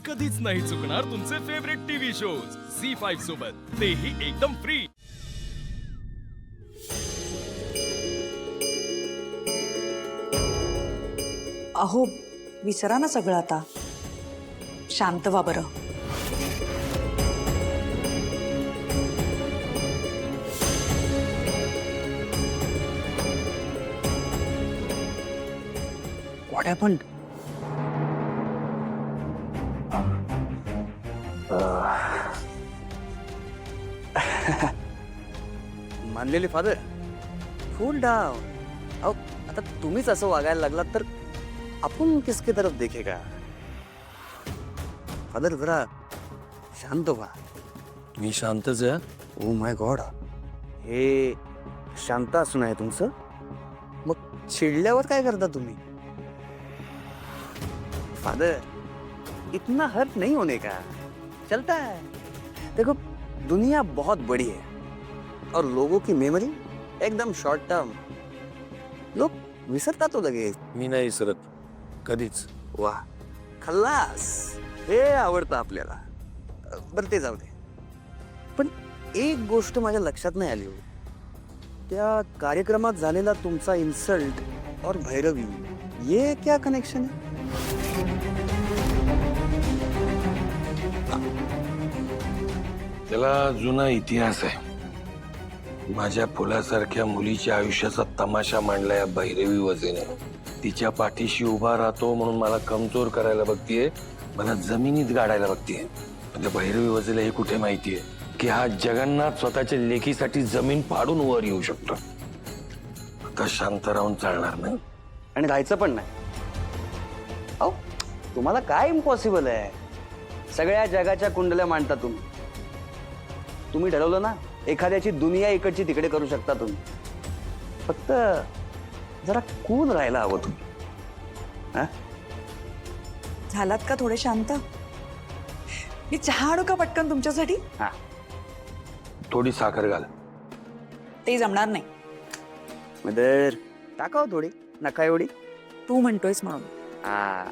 कधीच नाही चुकणार तुमचे फेवरेट टीव्ही शोज झी5 सोबत, तेही एकदम फ्री. अहो विसरा ना सगळं आता. शांत व्हा बरं. What happened? मानलेले फादर, कूल डाऊन. अहो आता तुम्हीच असं वागायला लागलात तर आपण किसके तरफ देखेगा. फादर जरा शांत व्हा. मी शांतच आहे. ओ माय गॉड, हे शांत असून आहे तुमचं? मग चिडल्यावर काय करता तुम्ही? फादर, इतना हर्ट नहीं होने का, चलता है. देखो दुनिया बहुत बड़ी है और लोगों की मेमोरी एकदम शॉर्ट टर्म. लोग विसरता तो लगेच. मी नाही विसरत कधीच. वाह, खल्लास. हे आवडतं आपल्याला. बरं ते जाऊ दे. पण एक गोष्ट माझ्या लक्षात नाही आली हो. त्या कार्यक्रमात झालेला तुमचा इन्सल्ट और भैरवी, ये क्या कनेक्शन है? त्याला जुना इतिहास आहे. माझ्या फुलासारख्या मुलीच्या आयुष्याचा तमाशा मांडला या भैरवी वजेने. तिच्या पाठीशी उभा राहतो म्हणून मला कमजोर करायला बघतीये, मला जमिनीत गाडायला बघतीये. पण त्या भैरवी वजेला हे कुठे माहितीये की हा जगन्नाथ स्वतःच्या लेकीसाठी जमीन पाडून वर येऊ शकतो. आता शांत राहून चालणार नाही आणि राहायचं पण नाही. अहो तुम्हाला काय इम्पॉसिबल आहे? सगळ्या जगाच्या कुंडल्या मांडता तुम्ही. तुम्ही ठरवलं ना, एखाद्याची दुनिया इकडची तिकडे करू शकता तुम्ही. फक्त जरा कूल राहायला हवं तुम्ही. हा, झालात का थोडे शांत? मी चहा आणू का पटकन तुमच्यासाठी? हा. थोडी साखर घाल. ते जमणार नाही. मदर टाकाव थोडी, नका एवढी. तू म्हणतोयस म्हणून. हा.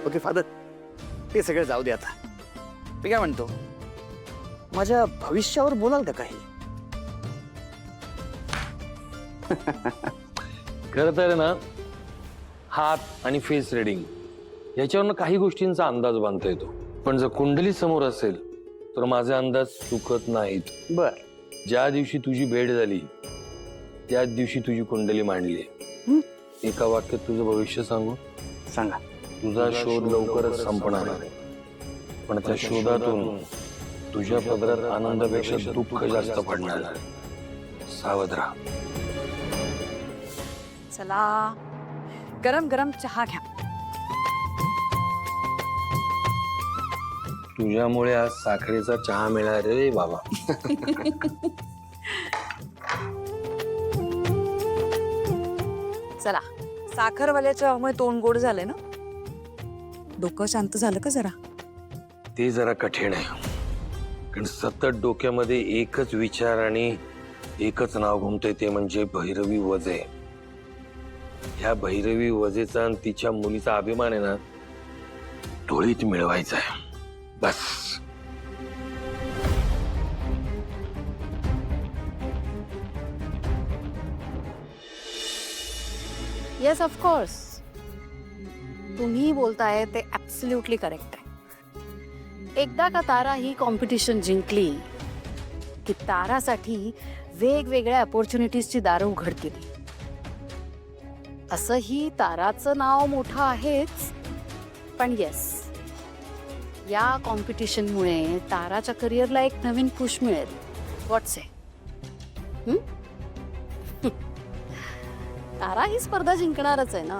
ओके फादर, ते सगळं जाऊ दे आता. मी काय म्हणतो, माझ्या भविष्यावर बोलाल का काही? खरं तर ना, हात आणि फेस रिडिंग याच्यावरनं काही गोष्टींचा अंदाज बांधता येतो. पण जर कुंडली समोर असेल तर माझे अंदाज चुकत नाहीत. बर. ज्या दिवशी तुझी भेट झाली त्याच दिवशी तुझी कुंडली मांडली. एका वाक्यात तुझं भविष्य सांगू? सांगा. तुझा शोध लवकरच संपणार आहे, पण त्या शोधातून तुझ्या पदरात आनंदापेक्षा दुःख जास्त पडणार आहे. सावध राहा. चला, गरम गरम चहा घ्या. तुझ्यामुळे आज साखरेचा चहा मिळाला रे बाबा. चला, साखरवाल्याच्या मुळे तोंड गोड झालंय ना. डोकं शांत झालं का जरा? ते जरा कठीण आहे, कारण सतत डोक्यामध्ये एकच विचार आणि एकच नाव घुमतंय, ते म्हणजे भैरवी वजे. ह्या भैरवी वजेचा आणि तिच्या मुलीचा अभिमान आहे ना, धुळीत मिळवायचा आहे. बस. येस ऑफकोर्स, तुम्ही बोलताय ते ऍब्सोल्युटली करेक्ट आहे. एकदा का तारा ही कॉम्पिटिशन जिंकली की तारासाठी वेगवेगळ्या अपॉर्च्युनिटीजची दारं उघडतील. असंही ताराचं नाव मोठं आहेच, पण येस, या कॉम्पिटिशनमुळे ताराच्या करिअरला एक नवीन पुश मिळेल. व्हॉट्स आहे? तारा ही स्पर्धा जिंकणारच आहे ना.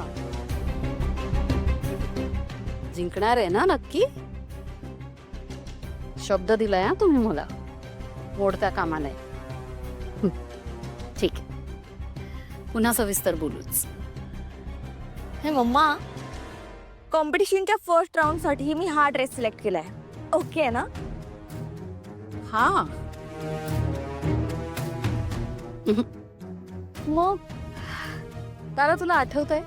जिंकणार आहे ना नक्की? शब्द दिलाय ना तुम्ही मला, मोडत्या कामा नाही. ठीक आहे, पुन्हा सविस्तर बोलूच. हे मम्मा, कॉम्पिटिशनच्या फर्स्ट राउंड साठी मी हा ड्रेस सिलेक्ट केलाय. ओके आहे ना? हा. मग तारा, तुला आठवतंय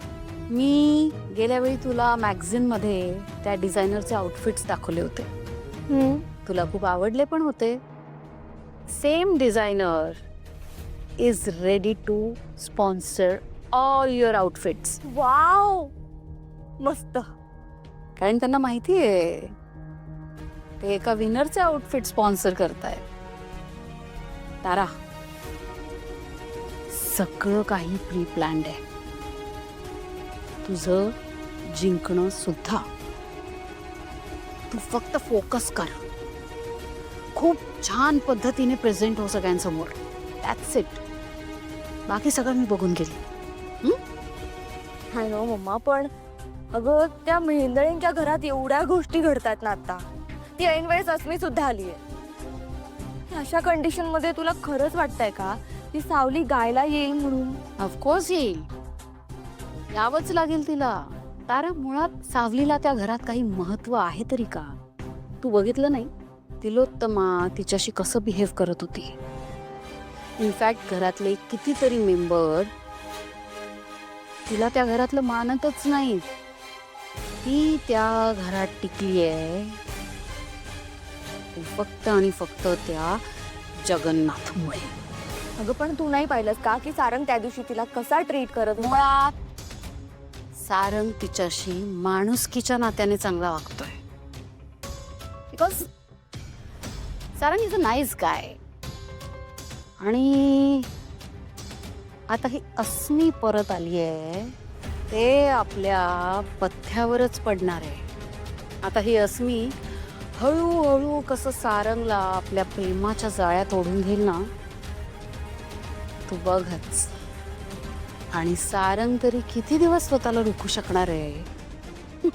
मी गेल्या वेळी तुला मॅगझिन मध्ये त्या डिझायनरचे आउटफिट्स दाखवले होते. तुला खूप आवडले पण होते. Same designer is ready to sponsor all your outfits. Wow, मस्त. कारण त्यांना माहिती आहे ते एका विनरचे आउटफिट स्पॉन्सर करताय. तारा, सगळं काही प्री प्लॅन्ड आहे. तुझं जिंकणं सुद्धा. तू फक्त फोकस कर, खूप छान पद्धतीने प्रेझेंट हो सगळ्यांसमोर. That's it. बाकी सगळं मी बघून गेली. हाय नो मम्मा, पण अगं त्या मेहेंदळींच्या घरात एवढ्या गोष्टी घडतात ना आता. ती ऐन वेळेस अस्मी सुद्धा आली आहे. अशा कंडिशन मध्ये तुला खरंच वाटतंय का ती सावली गायला येईल म्हणून? ऑफकोर्स येईल, यावंच लागेल तिला. तारा, मुळात सावलीला त्या घरात काही महत्व आहे तरी का? तू बघितलं नाही तिलोत्तमा तिच्याशी कसं बिहेव करत होती. इनफॅक्ट घरातले कितीतरी मेंबर तिला त्या घरातलं मानतच नाहीत. ती त्या घरात टिकली आहे फक्त आणि फक्त त्या जगन्नाथमुळे. अगं पण तू नाही पाहिलंस का की सारंग त्या दिवशी तिला कसा ट्रीट करत होता? मुळात सारंग तिच्याशी माणुसकीच्या नात्याने चांगला वागतोय. Because Sarang is a nice guy. आणि आता ही अस्मी परत आली आहे ते आपल्या पथ्यावरच पडणार आहे. आता ही अस्मी हळूहळू कसं सारंगला आपल्या प्रेमाच्या जाळ्यात ओढून घेईल ना, तू बघच. आणि सारंग तरी किती दिवस स्वतःला रोखू शकणार आहे?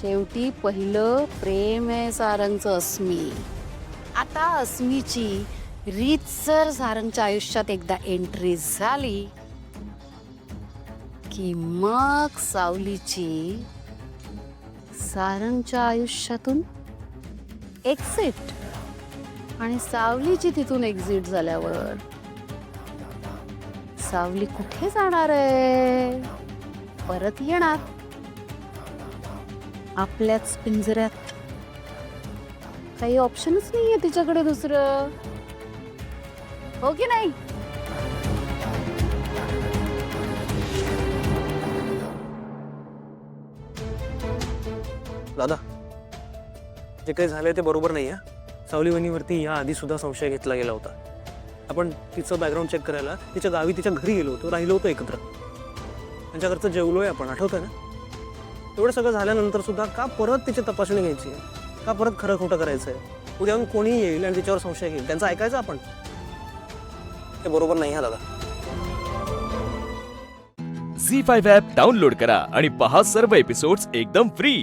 शेवटी पहिलं प्रेम आहे सारंगचं अस्मी. आता अस्मीची रीतसर सारंगच्या आयुष्यात एकदा एंट्री झाली की मग सावलीची सारंगच्या आयुष्यातून एक्झिट. आणि सावलीची तिथून एक्झिट झाल्यावर सावली कुठे जाणार आहे? परत येणार आपल्याच पिंजऱ्यात. काही ऑप्शनच नाहीये तिच्याकडे दुसरं, हो की नाही? दादा, जे काही झालंय ते बरोबर नाही आहे. सावली वहिनीवरती या आधी सुद्धा संशय घेतला गेला होता. आपण तिचं बॅकग्राऊंड चेक करायला तिच्या गावी तिच्या घरी गेलो होतो, राहिलो होतो एकत्र. त्यांच्या घरचं जेवलोय आपण, आठवतंय ना? एवढं सगळं झाल्यानंतर सुद्धा का परत तिची तपासणी घ्यायची आहे? का परत खरं खोटं करायचं आहे? उद्या कोणी येईल आणि तिच्यावर संशय घेईल, त्यांचं ऐकायचं आपण? हे बरोबर नाही आहे दादा. झी5 ॲप डाउनलोड करा आणि पहा सर्व एपिसोड्स एकदम फ्री.